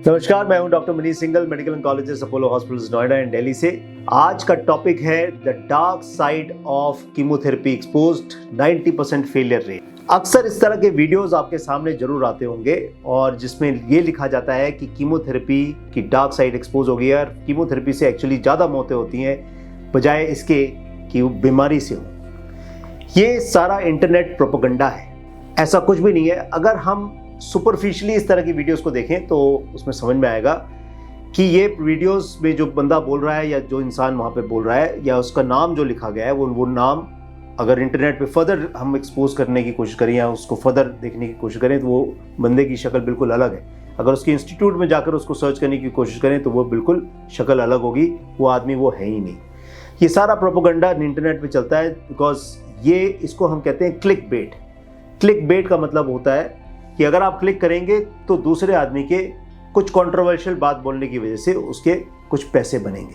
नमस्कार, मैं हूं doctor Manish single, medical oncologist, Apollo hospitals Noida and Delhi से। आज का टॉपिक है the dark side of chemotherapy exposed 90% failure rate. अक्सर इस तरह के वीडियोस आपके सामने जरूर आते होंगे और जिसमें ये लिखा जाता है कि कीमोथेरेपी की डार्क साइड एक्सपोज हो गई है और कीमोथेरेपी से एक्चुअली ज़्यादा मौतें होती हैं बजाय इसके कि वो बीमारी से हो। ये सारा इंटरनेट प्रोपेगेंडा है, ऐसा कुछ भी नहीं है। अगर हम सुपरफिशियली इस तरह की वीडियोस को देखें तो उसमें समझ में आएगा कि ये वीडियोस में जो बंदा बोल रहा है या जो इंसान वहाँ पे बोल रहा है या उसका नाम जो लिखा गया है वो नाम अगर इंटरनेट पे फर्दर हम एक्सपोज करने की कोशिश करें या उसको फर्दर देखने की कोशिश करें तो वो बंदे की शक्ल बिल्कुल अलग है। अगर उसके इंस्टीट्यूट में जाकर उसको सर्च करने की कोशिश करें तो वो बिल्कुल शक्ल अलग होगी, वो आदमी वो है ही नहीं। ये सारा प्रोपेगेंडा इंटरनेट पर चलता है बिकॉज ये इसको हम कहते हैं क्लिक बेट। क्लिक बेट का मतलब होता है कि अगर आप क्लिक करेंगे तो दूसरे आदमी के कुछ कंट्रोवर्शियल बात बोलने की वजह से उसके कुछ पैसे बनेंगे।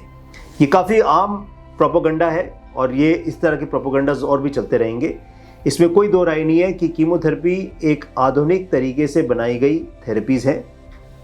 ये काफ़ी आम प्रोपेगेंडा है और ये इस तरह के प्रोपेगेंडास और भी चलते रहेंगे। इसमें कोई दो राय नहीं है कि कीमोथेरेपी एक आधुनिक तरीके से बनाई गई थेरेपीज़ है,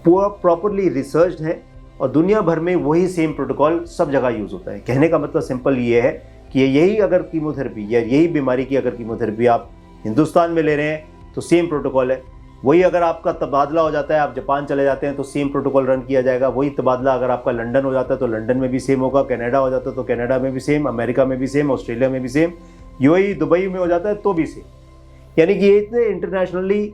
पूरा प्रॉपरली रिसर्च्ड है और दुनिया भर में वही सेम प्रोटोकॉल सब जगह यूज़ होता है। कहने का मतलब सिंपल ये है कि यही अगर कीमोथेरेपी या यही बीमारी की अगर कीमोथेरेपी आप हिंदुस्तान में ले रहे हैं तो सेम प्रोटोकॉल है। वही अगर आपका तबादला हो जाता है, आप जापान चले जाते हैं तो सेम प्रोटोकॉल रन किया जाएगा। वही तबादला अगर आपका लंदन हो जाता है तो लंदन में भी सेम होगा, कनाडा हो जाता है तो कनाडा में भी सेम, अमेरिका में भी सेम, ऑस्ट्रेलिया में भी सेम, यूएई दुबई में हो जाता है तो भी सेम। यानी कि ये इतने इंटरनेशनली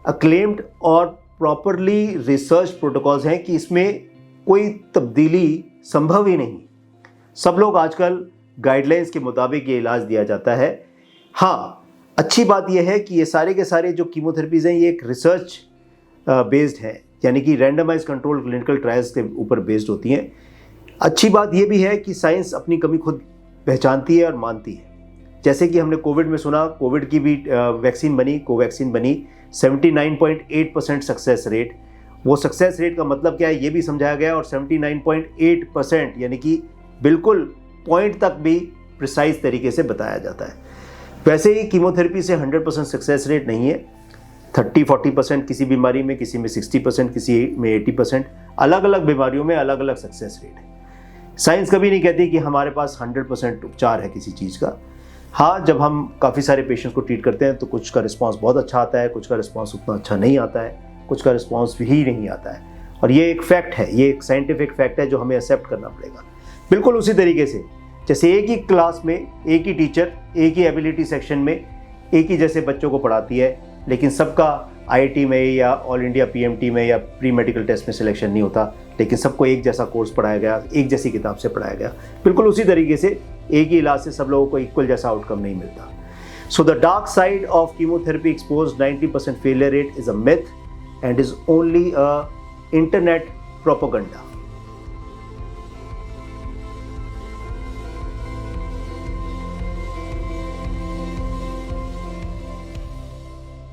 अक्लेम्ड और प्रॉपरली रिसर्च प्रोटोकॉल्स हैं कि इसमें कोई तब्दीली संभव ही नहीं। सब लोग आजकल गाइडलाइंस के मुताबिक ये इलाज दिया जाता है। हाँ, अच्छी बात यह है कि ये सारे के सारे जो कीमोथेरेपीज़ हैं ये एक रिसर्च बेस्ड हैं, यानी कि रैंडमाइज कंट्रोल क्लिनिकल ट्रायल्स के ऊपर बेस्ड होती हैं। अच्छी बात यह भी है कि साइंस अपनी कमी खुद पहचानती है और मानती है। जैसे कि हमने कोविड में सुना, कोविड की भी वैक्सीन बनी, कोवैक्सीन बनी, 79.8% सक्सेस रेट। वो सक्सेस रेट का मतलब क्या है ये भी समझाया गया और 79.8% यानी कि बिल्कुल पॉइंट तक भी प्रिसाइज तरीके से बताया जाता है। वैसे ही कीमोथेरेपी से 100% सक्सेस रेट नहीं है। 30-40% किसी बीमारी में, किसी में 60%, किसी में 80%, अलग अलग बीमारियों में अलग अलग सक्सेस रेट है। साइंस कभी नहीं कहती कि हमारे पास 100% उपचार है किसी चीज़ का। हाँ, जब हम काफ़ी सारे पेशेंट्स को ट्रीट करते हैं तो कुछ का रिस्पॉन्स बहुत अच्छा आता है, कुछ का रिस्पॉन्स उतना अच्छा नहीं आता है, कुछ का रिस्पॉन्स ही नहीं आता है। और ये एक फैक्ट है, ये एक साइंटिफिक फैक्ट है जो हमें एक्सेप्ट करना पड़ेगा। बिल्कुल उसी तरीके से जैसे एक ही क्लास में एक ही टीचर एक ही एबिलिटी सेक्शन में एक ही जैसे बच्चों को पढ़ाती है, लेकिन सबका आईआईटी में या ऑल इंडिया पीएमटी में या प्री मेडिकल टेस्ट में सिलेक्शन नहीं होता, लेकिन सबको एक जैसा कोर्स पढ़ाया गया, एक जैसी किताब से पढ़ाया गया। बिल्कुल उसी तरीके से एक ही इलाज से सब लोगों को इक्वल जैसा आउटकम नहीं मिलता। So the dark side of chemotherapy exposed 90% failure rate is a myth and is only a internet propaganda.